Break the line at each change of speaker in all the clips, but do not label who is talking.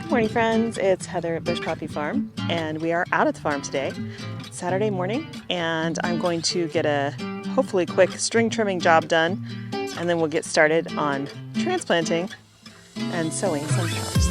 Morning friends, it's Heather at Bush Coffee Farm and we are out at the farm today. It's Saturday morning and I'm going to get a hopefully quick string trimming job done and then we'll get started on transplanting and sowing sunflowers.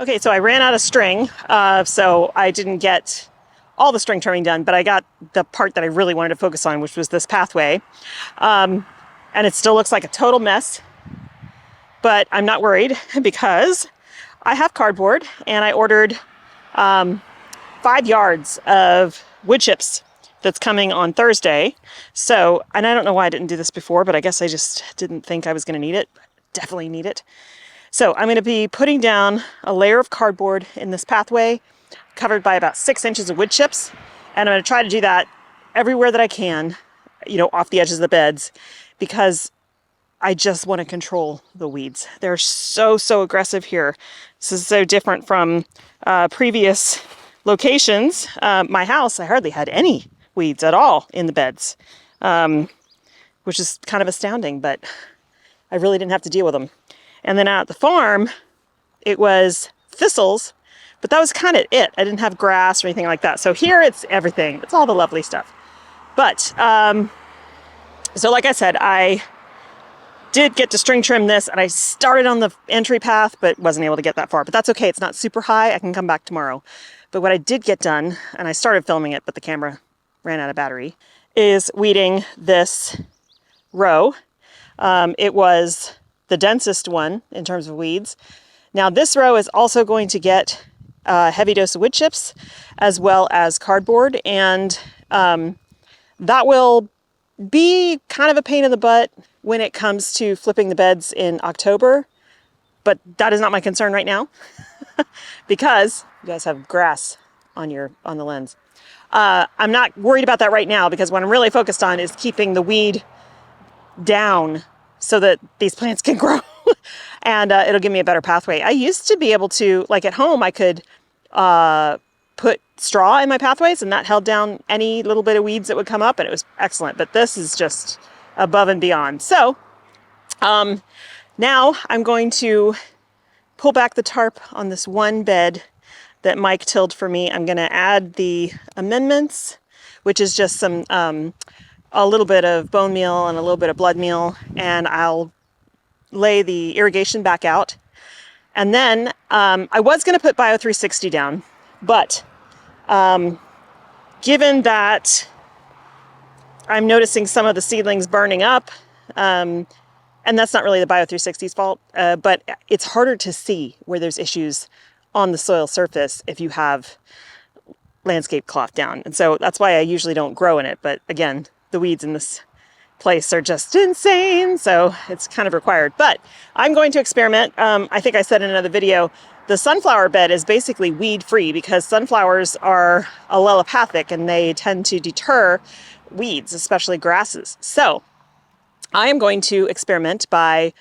Okay, so I ran out of string, so I didn't get all the string trimming done, but I got the part that I really wanted to focus on, which was this pathway. And it still looks like a total mess, but I'm not worried because I have cardboard and I ordered 5 yards of wood chips that's coming on Thursday. So, and I don't know why I didn't do this before, but I guess I just didn't think I was going to need it. Definitely need it. So I'm going to be putting down a layer of cardboard in this pathway covered by about 6 inches of wood chips. And I'm going to try to do that everywhere that I can, off the edges of the beds, because I just want to control the weeds. They're so aggressive here. This is so different from previous locations. My house, I hardly had any weeds at all in the beds, which is kind of astounding, but I really didn't have to deal with them. And then out at the farm, it was thistles, but that was kind of it. I didn't have grass or anything like that. So here it's everything. It's all the lovely stuff. But, so like I said, I did get to string trim this and I started on the entry path, but wasn't able to get that far. But that's okay. It's not super high. I can come back tomorrow. But what I did get done, and I started filming it, but the camera ran out of battery, is weeding this row. It was the densest one in terms of weeds. Now this row is also going to get a heavy dose of wood chips as well as cardboard, and that will be kind of a pain in the butt when it comes to flipping the beds in October, but that is not my concern right now because you guys have grass on the lens. I'm not worried about that right now because what I'm really focused on is keeping the weed down so that these plants can grow and it'll give me a better pathway. I used to be able to, like at home, I could put straw in my pathways and that held down any little bit of weeds that would come up and it was excellent. But this is just above and beyond. So now I'm going to pull back the tarp on this one bed that Mike tilled for me. I'm going to add the amendments, which is just some a little bit of bone meal and a little bit of blood meal, and I'll lay the irrigation back out. And then I was going to put Bio 360 down, but given that I'm noticing some of the seedlings burning up, and that's not really the Bio 360's fault, but it's harder to see where there's issues on the soil surface if you have landscape cloth down. And so that's why I usually don't grow in it. But again, the weeds in this place are just insane, so it's kind of required. But I'm going to experiment. I think I said in another video, the sunflower bed is basically weed free because sunflowers are allelopathic and they tend to deter weeds, especially grasses. So I am going to experiment by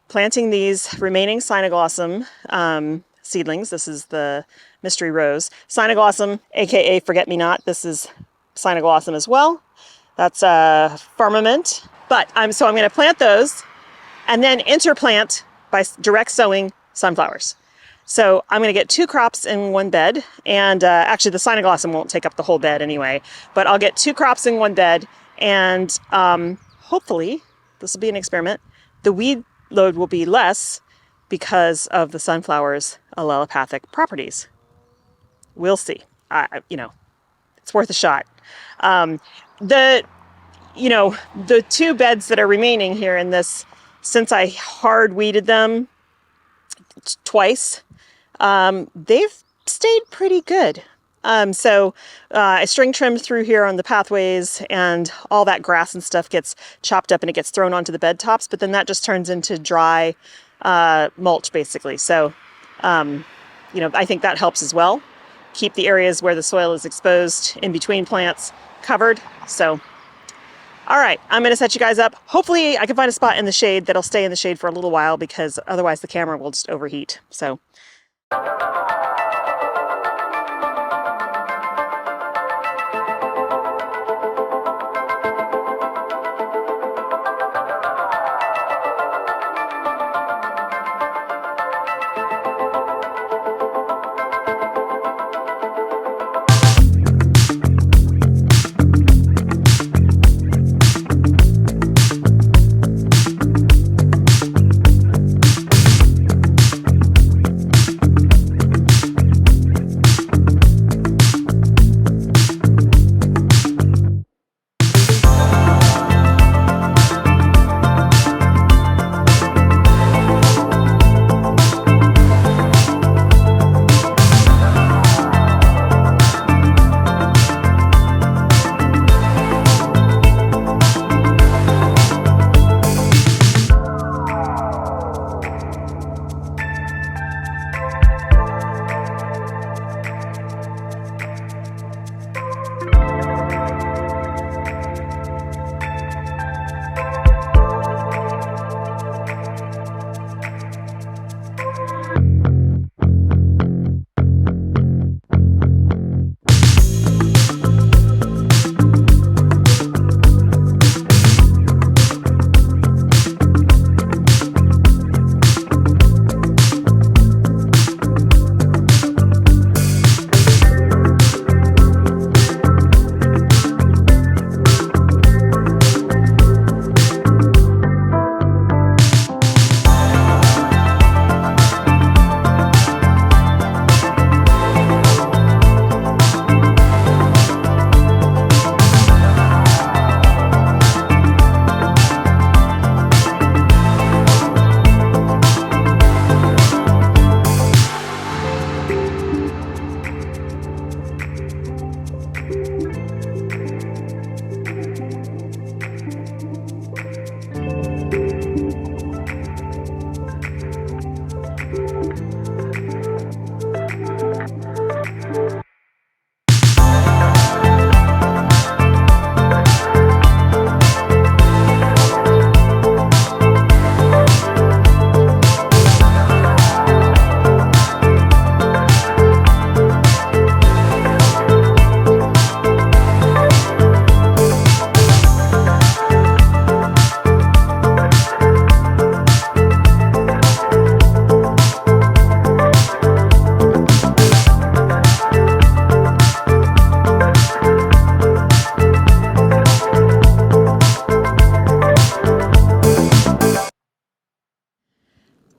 planting these remaining Cynoglossum seedlings. This is the mystery rose. Cynoglossum, aka forget-me-not. This is Cynoglossum as well. That's a firmament. But so I'm going to plant those and then interplant by direct sowing sunflowers. So I'm going to get 2 crops in one bed, and actually the Cynoglossum won't take up the whole bed anyway, but I'll get 2 crops in one bed, and hopefully, this will be an experiment, the weed load will be less because of the sunflower's allelopathic properties. We'll see. It's worth a shot. The 2 beds that are remaining here in this, since I hard weeded them twice, they've stayed pretty good. So I string trimmed through here on the pathways, and all that grass and stuff gets chopped up and it gets thrown onto the bed tops, but then that just turns into dry mulch basically. So, I think that helps as well. Keep the areas where the soil is exposed in between plants covered. So, all right, I'm going to set you guys up. Hopefully I can find a spot in the shade that'll stay in the shade for a little while, because otherwise the camera will just overheat. So.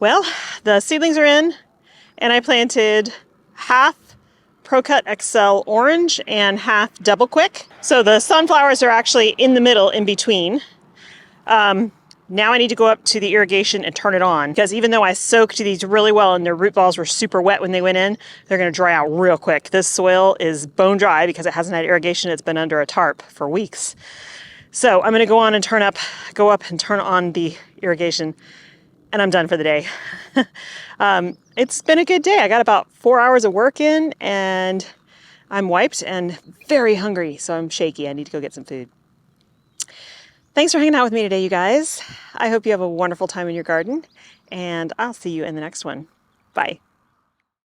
Well, the seedlings are in, and I planted half ProCut XL orange and half double quick. So the sunflowers are actually in the middle, in between. Now I need to go up to the irrigation and turn it on, because even though I soaked these really well and their root balls were super wet when they went in, they're going to dry out real quick. This soil is bone dry because it hasn't had irrigation. It's been under a tarp for weeks. So I'm gonna go up and turn on the irrigation, and I'm done for the day. It's been a good day. I got about 4 hours of work in, and I'm wiped and very hungry, so I'm shaky. I need to go get some food. Thanks for hanging out with me today, you guys. I hope you have a wonderful time in your garden, and I'll see you in the next one. Bye.